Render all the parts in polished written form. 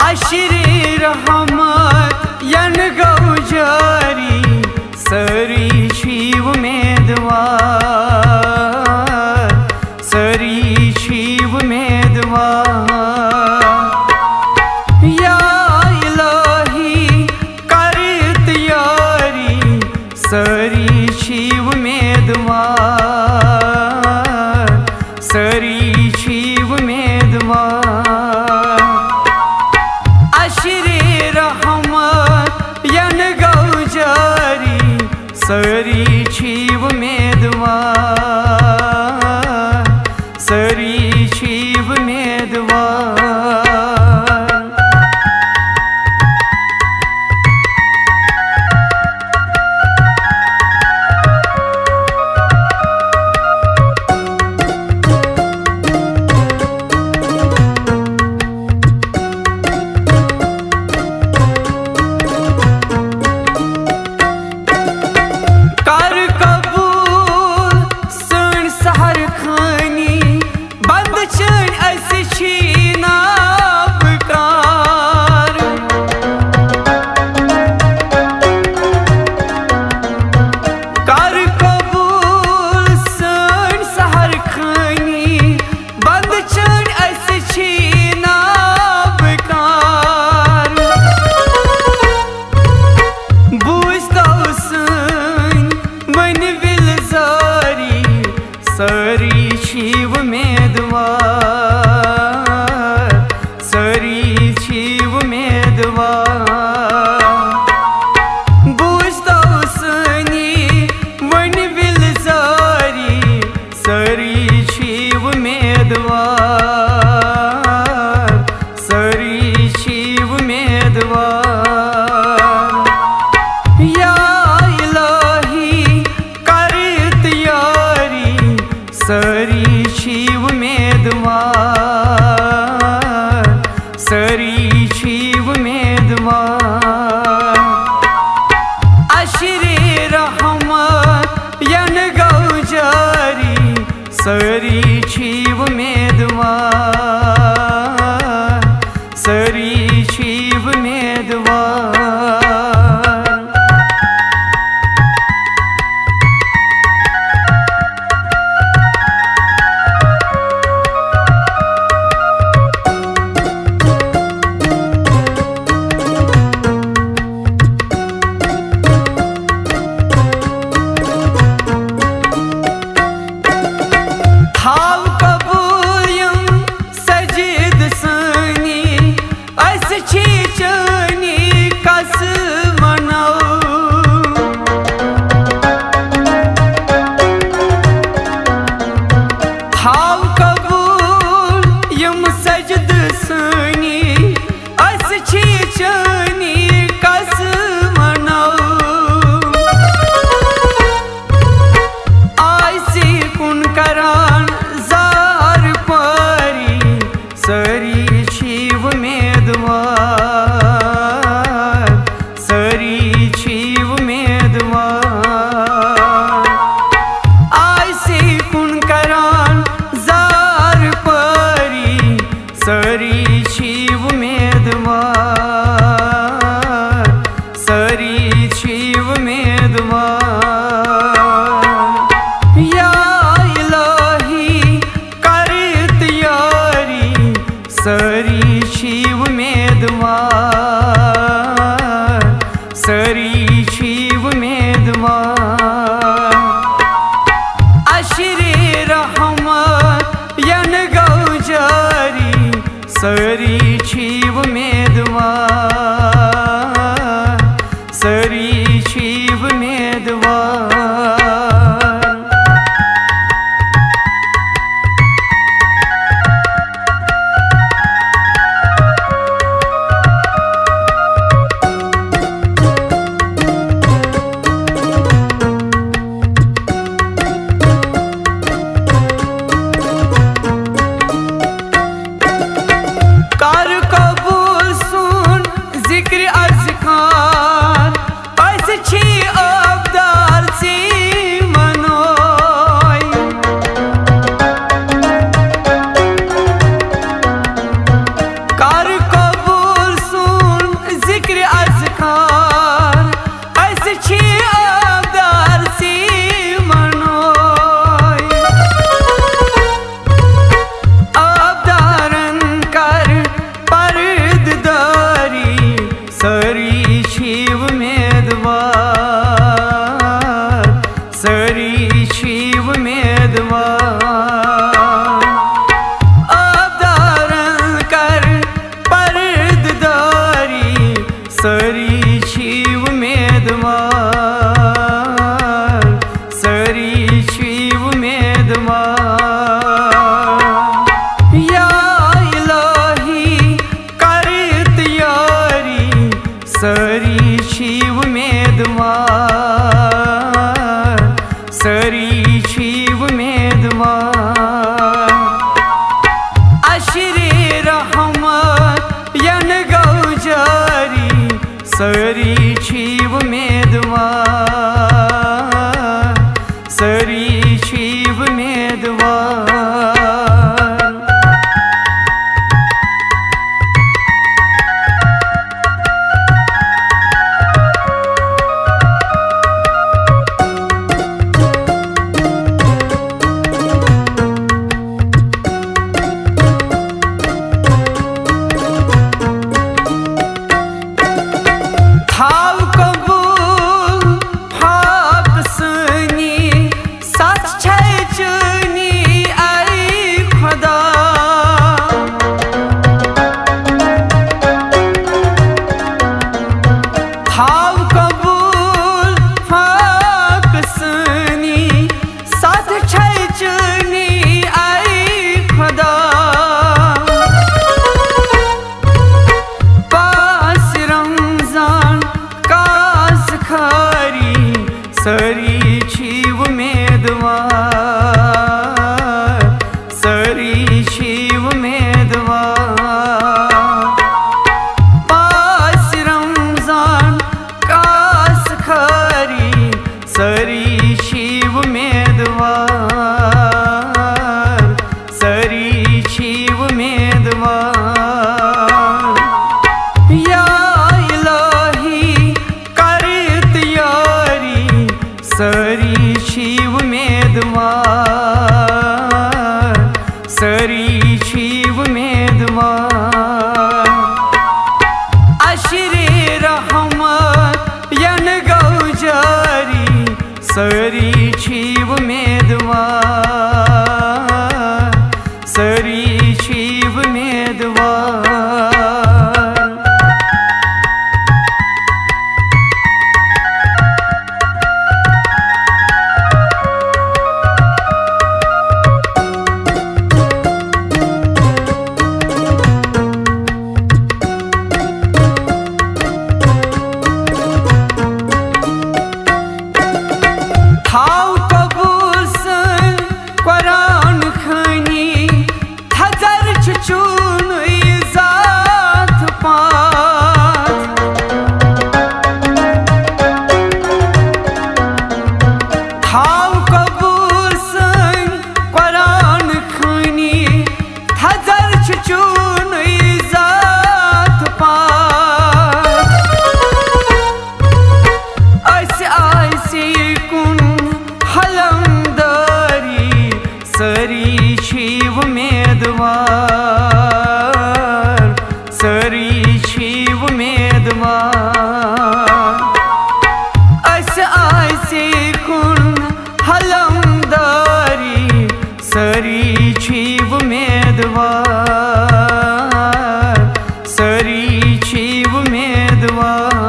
Ashari रहमत यन गौजारी सरी शिव मेदवार सरी शिव मेदवार या इलाही करत यारी सरी शिव मेदवार सरी शिव मेदवार अशरी रहमत यन गौजारी सरी शिव मेदवार सरी शिव मेदवार सरी शिव मेदवार सरी शिव मेदवार बुझतो सनी वन विलजारी सरी शिव मेदवार सरी शिव मेदवार या इलाही करत यारी सरी शिव मेदवार सरी शिव मेदवार अशरी रहमत यन गौजारी सरी शिव मेदवार सरी शिव मेदवार हाव कबूल सजिद सनी अस छी चनी कस मनाओ हाव कबूल यम सजद सनी अस छी चनी कस मनाओ आइसी कुन करान सरी शिव मेदवार सरी शिव मेदवार आइसी कुन करान जार परी सरी शिव मेदवार सरी शिव मेदवार या इलाही करत यारी सरी शिव मेदवार सरी शिव मेदवार अशरी रहमत यन गौजारी सरी शिव मेदवार सरी शिव मेदवार कार सरी छी उमेदवार, सरी छी उमेदवार। सरी छी उमेदवार, सरी छी उमेदवार। पास रमजान कास खरी, सरी छी उमेदवार, सरी छी उमेदवार। या इलाही कर तैयारी, सरी छी उमेदवार, सरी छी उमेदवार। अशरे रहमत यन गौजारी, सरी छी उमेदवार, सरी छी उमेदवार। थाव कबूल सन कुरान खनी, थजर चुन जात पात। थाव कबूल सन कुरान खनी, थजर चुन जात पात। ऐसे कुन हलमदारी, सरी छी उमेदवार, सरी छी उमेदवार। ऐसे कुन हलमदारी, सरी छी उमेदवार, सरी छी उमेदवार।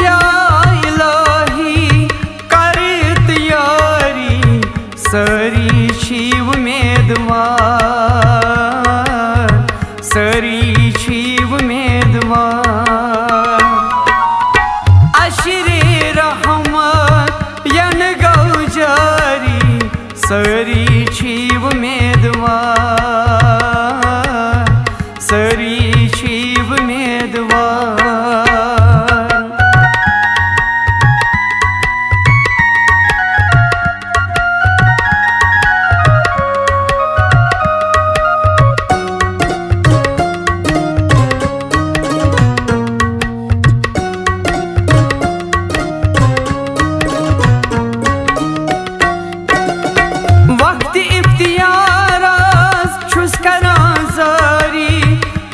या इलाही कर तैयारी, सरी छी उमेदवार, सरी छी उमेदवार। अशरे रहमत यन गौजारी, सरी छी उमेदवार, सरी छी उमेदवार। वक्त इफ्तियारास छुस करां जारी,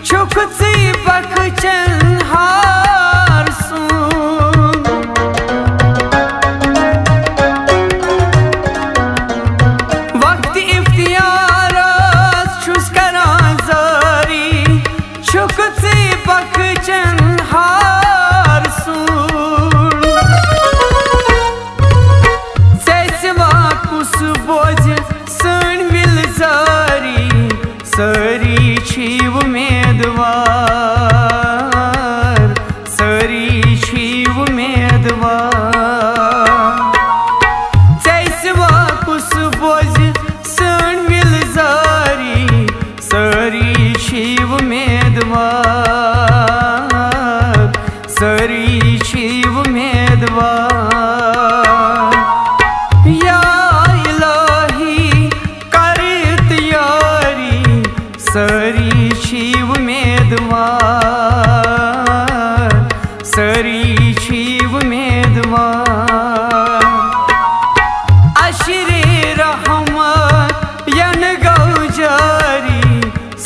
छुक सी बखचन हार सून। वक्त इफ्तियारास छुस करां जारी, छुक सी बखचन हार सून। सैसवा कुस बोझ सन विल जारी, सरी छी उमेदवार, सरी छी उमेदवार। सैसवा कुस बोझ सन विल जारी, सरी छी उमेदवार, सरी शिव उम्मीदवार। या इलाही कर तैयारी सरी शिव उम्मीदवार, सरी शिव उम्मीदवार। अशरे रहमत यन गौ जारी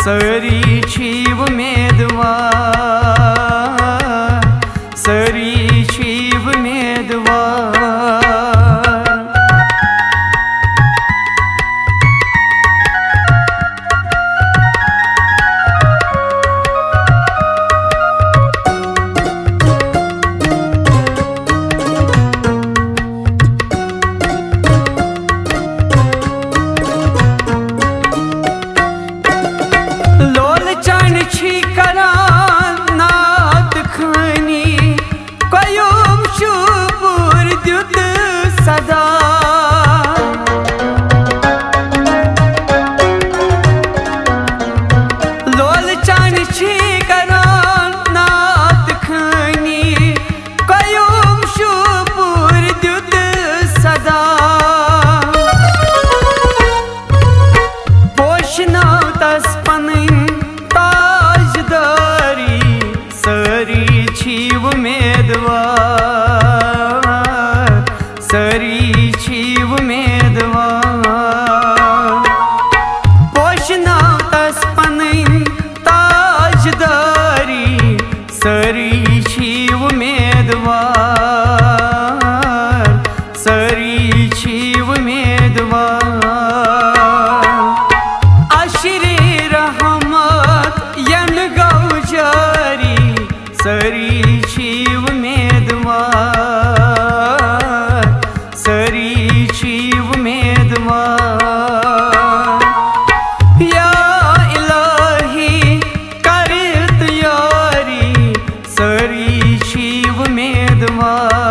सरी शिव उम्मीदवार, सरी शिव उम्मीदवार। शिव उम्मीदवार, सरी शिव उम्मीदवार। पोषना तस पनन ताजदारी सरी शिव उम्मीदवार, सरी शिव उम्मीदवार। अशरे रहमत यन गौ जारी सरी शिव उम्मीदवार, सरी शिव उम्मीदवार। या इलाही कर तैयारी सरी शिव उम्मीदवार।